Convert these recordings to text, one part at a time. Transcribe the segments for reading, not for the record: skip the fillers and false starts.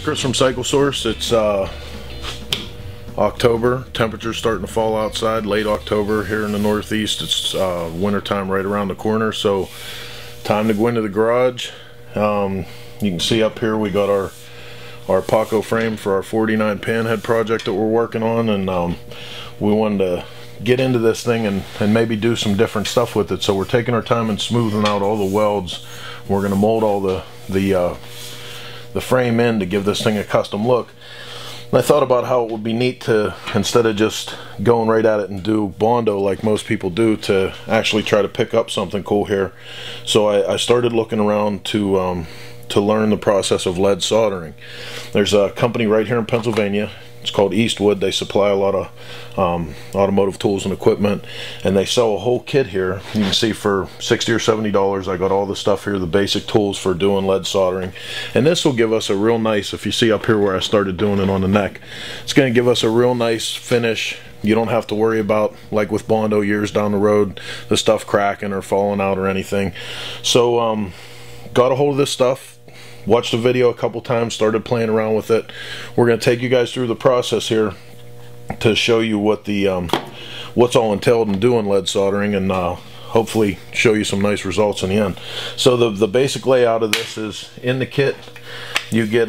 Chris from Cycle Source. It's October. Temperature's starting to fall outside. Late October here in the Northeast. It's winter time right around the corner. So time to go into the garage. You can see up here we got our Paco frame for our 49 panhead project that we're working on, and we wanted to get into this thing and maybe do some different stuff with it. So we're taking our time and smoothing out all the welds. We're going to mold all the frame in to give this thing a custom look. And I thought about how it would be neat to, instead of just going right at it and do Bondo like most people do, to actually try to pick up something cool here. So I started looking around to learn the process of lead soldering. There's a company right here in Pennsylvania. It's called Eastwood. They supply a lot of automotive tools and equipment, and they sell a whole kit here. You can see for $60 or $70 I got all the stuff here, the basic tools for doing lead soldering. And this will give us a real nice, if you see up here where I started doing it on the neck, it's going to give us a real nice finish. You don't have to worry about, like with Bondo years down the road, the stuff cracking or falling out or anything. So got a hold of this stuff, watched the video a couple times, started playing around with it. We're going to take you guys through the process here to show you what the what's all entailed in doing lead soldering, and hopefully show you some nice results in the end. So the basic layout of this is, in the kit you get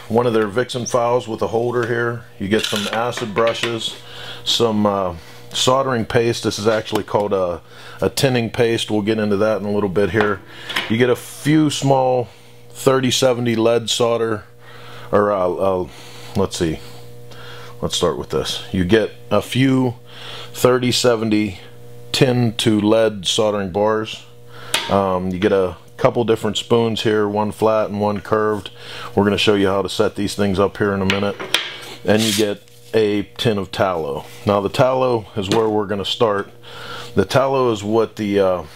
one of their Vixen files with a holder here. You get some acid brushes, some soldering paste. This is actually called a tinning paste. We'll get into that in a little bit here. You get a few small 3070 lead solder, or let's see, let's start with this. You get a few 3070 tin to lead soldering bars. You get a couple different spoons here, one flat and one curved. We're going to show you how to set these things up here in a minute. And you get a tin of tallow. Now the tallow is where we're going to start. The tallow is what the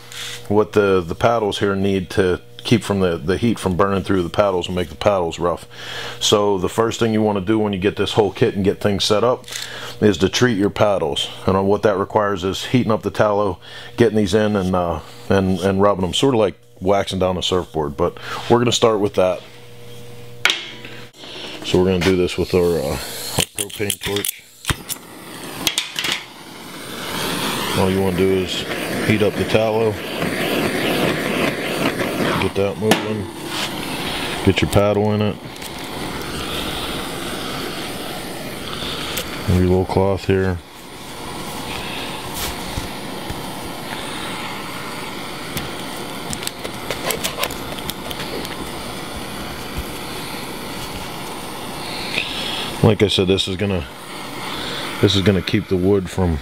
paddles here need to keep from the heat from burning through the paddles and make the paddles rough. So the first thing you want to do when you get this whole kit and get things set up is to treat your paddles. And what that requires is heating up the tallow, getting these in, and rubbing them, sort of like waxing down a surfboard. But we're going to start with that. So we're going to do this with our propane torch. All you want to do is heat up the tallow, get that moving, get your paddle in it, and your little cloth here. Like I said, this is gonna keep the wood from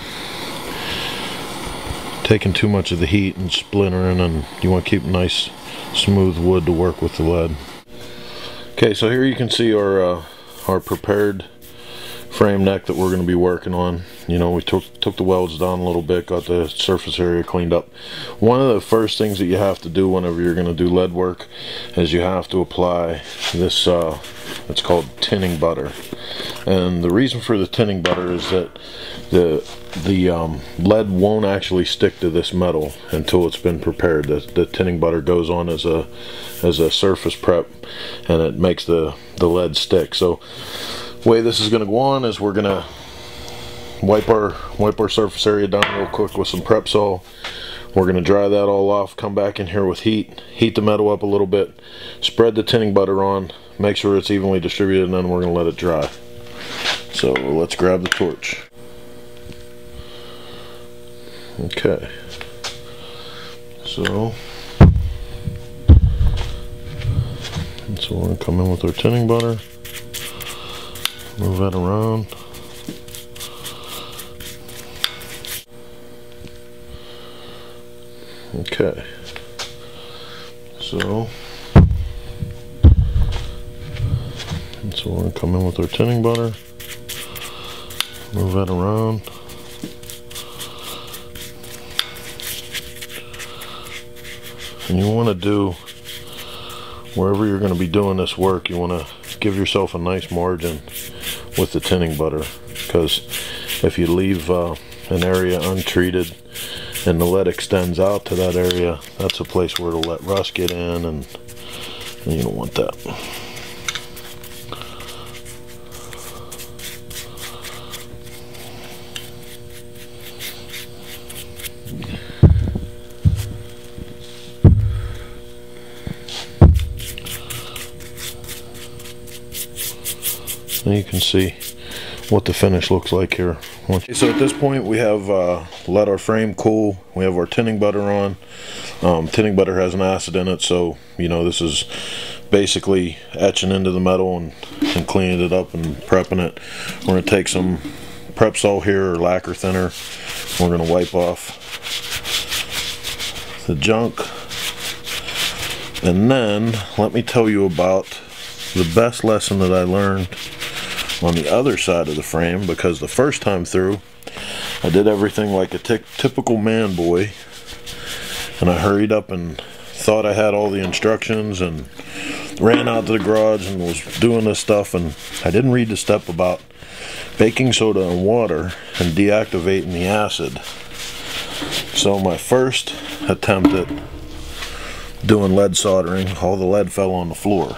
taking too much of the heat and splintering, and you want to keep nice smooth wood to work with the lead. Okay, so here you can see our prepared frame neck that we're going to be working on. You know, we took the welds down a little bit, got the surface area cleaned up. One of the first things that you have to do whenever you're going to do lead work is you have to apply this it's called tinning butter. And the reason for the tinning butter is that the lead won't actually stick to this metal until it's been prepared. The tinning butter goes on as a surface prep, and it makes the lead stick. So the way this is going to go on is we're going to wipe our surface area down real quick with some prep sol. We're going to dry that all off, come back in here with heat the metal up a little bit, spread the tinning butter on, make sure it's evenly distributed, and then we're going to let it dry. So let's grab the torch. Okay, so we're going to come in with our tinning butter, move that around. Okay, so we're going to come in with our tinning butter, move that around. And you want to do, wherever you're going to be doing this work, you want to give yourself a nice margin with the tinning butter, because if you leave an area untreated and the lead extends out to that area, that's a place where it'll let rust get in, and you don't want that. so you can see what the finish looks like here. Okay, so at this point we have let our frame cool. We have our tinning butter on. Tinning butter has an acid in it, so you know this is basically etching into the metal and cleaning it up and prepping it. We're going to take some prep salt here, or lacquer thinner. We're going to wipe off the junk, and then let me tell you about the best lesson that I learned on the other side of the frame, because the first time through I did everything like a typical man boy, and I hurried up and thought I had all the instructions and ran out to the garage and was doing this stuff, and I didn't read the step about baking soda and water and deactivating the acid. So my first attempt at doing lead soldering, all the lead fell on the floor.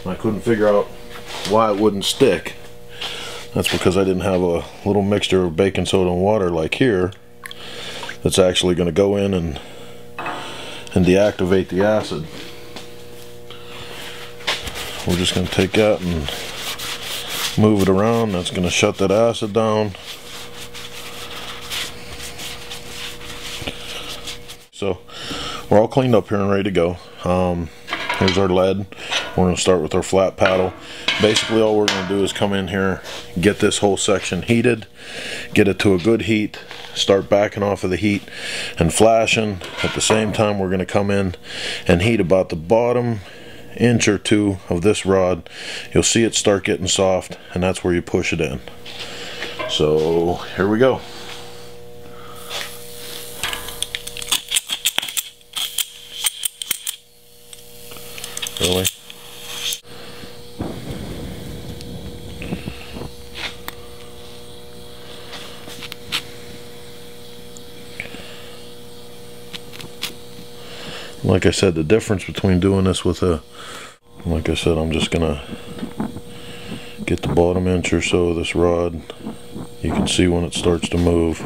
I couldn't figure out why it wouldn't stick. That's because I didn't have a little mixture of baking soda and water like here that's actually going to go in and deactivate the acid. We're just going to take that and move it around. That's going to shut that acid down. So we're all cleaned up here and ready to go. Here's our lead. We're going to start with our flat paddle. Basically all we're going to do is come in here, get this whole section heated, get it to a good heat, start backing off of the heat and flashing. At the same time we're going to come in and heat about the bottom inch or two of this rod. You'll see it start getting soft, and that's where you push it in. So here we go. Really? Like I said, the difference between doing this with a, like I said, I'm just gonna get the bottom inch or so of this rod. You can see when it starts to move,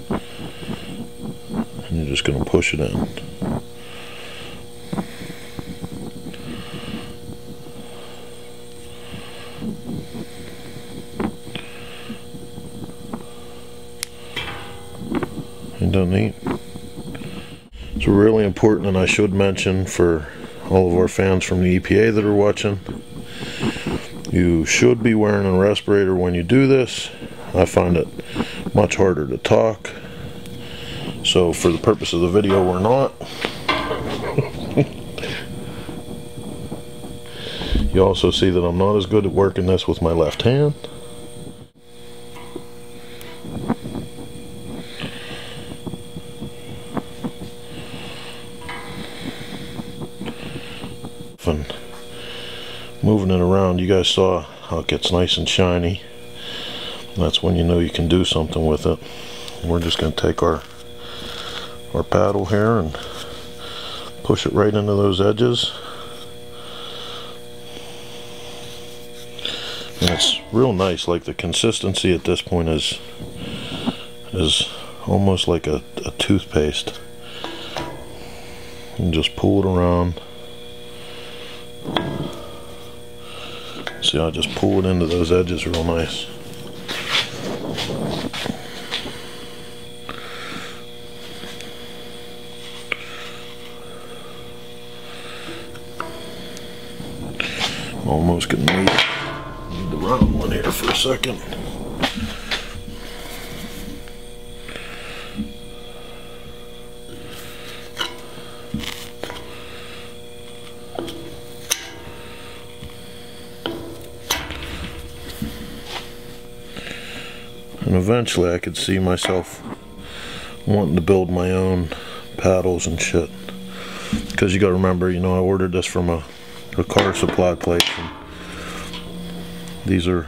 and you're just gonna push it in. Ain't that neat? It's really important, and I should mention for all of our fans from the EPA that are watching, you should be wearing a respirator when you do this. I find it much harder to talk, so for the purpose of the video we're not. You also see that I'm not as good at working this with my left hand. And moving it around, you guys saw how it gets nice and shiny. That's when you know you can do something with it. We're just going to take our paddle here and push it right into those edges. And it's real nice. Like, the consistency at this point is almost like a toothpaste. And just pull it around. See, I just pull it into those edges real nice. I'm almost gonna need the round one here for a second. And eventually I could see myself wanting to build my own paddles and shit. Because you gotta remember, you know, I ordered this from a car supply place. And these are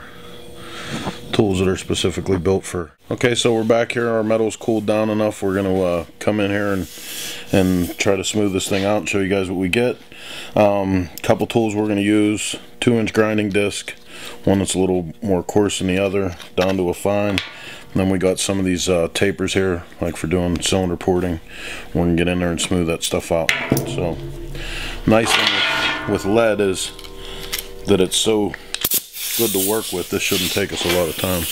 tools that are specifically built for. Okay, so we're back here. Our metal's cooled down enough. We're gonna come in here and try to smooth this thing out and show you guys what we get. Couple tools we're gonna use: 2-inch grinding disc, one that's a little more coarse than the other, down to a fine. And then we got some of these tapers here, like for doing cylinder porting. We're gonna get in there and smooth that stuff out. So, nice thing with lead is that it's so good to work with. This shouldn't take us a lot of time.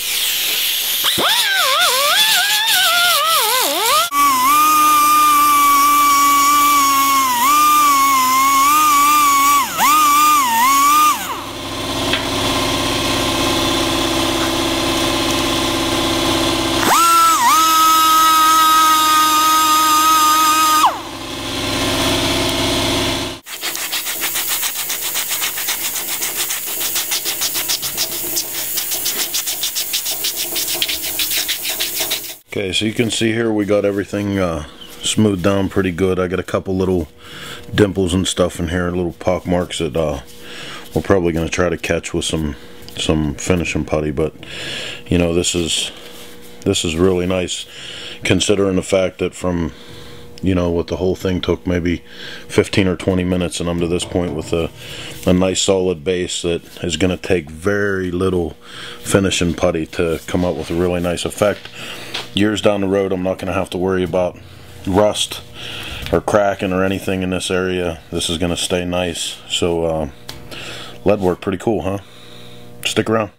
Okay, so you can see here we got everything smoothed down pretty good. I got a couple little dimples and stuff in here, little pock marks that we're probably going to try to catch with some finishing putty. But you know, this is really nice, considering the fact that from, you know, what the whole thing took maybe 15 or 20 minutes, and I'm to this point with a nice solid base that is going to take very little finishing putty to come up with a really nice effect. Years down the road, I'm not going to have to worry about rust or cracking or anything in this area. This is going to stay nice. So lead work, pretty cool, huh? Stick around.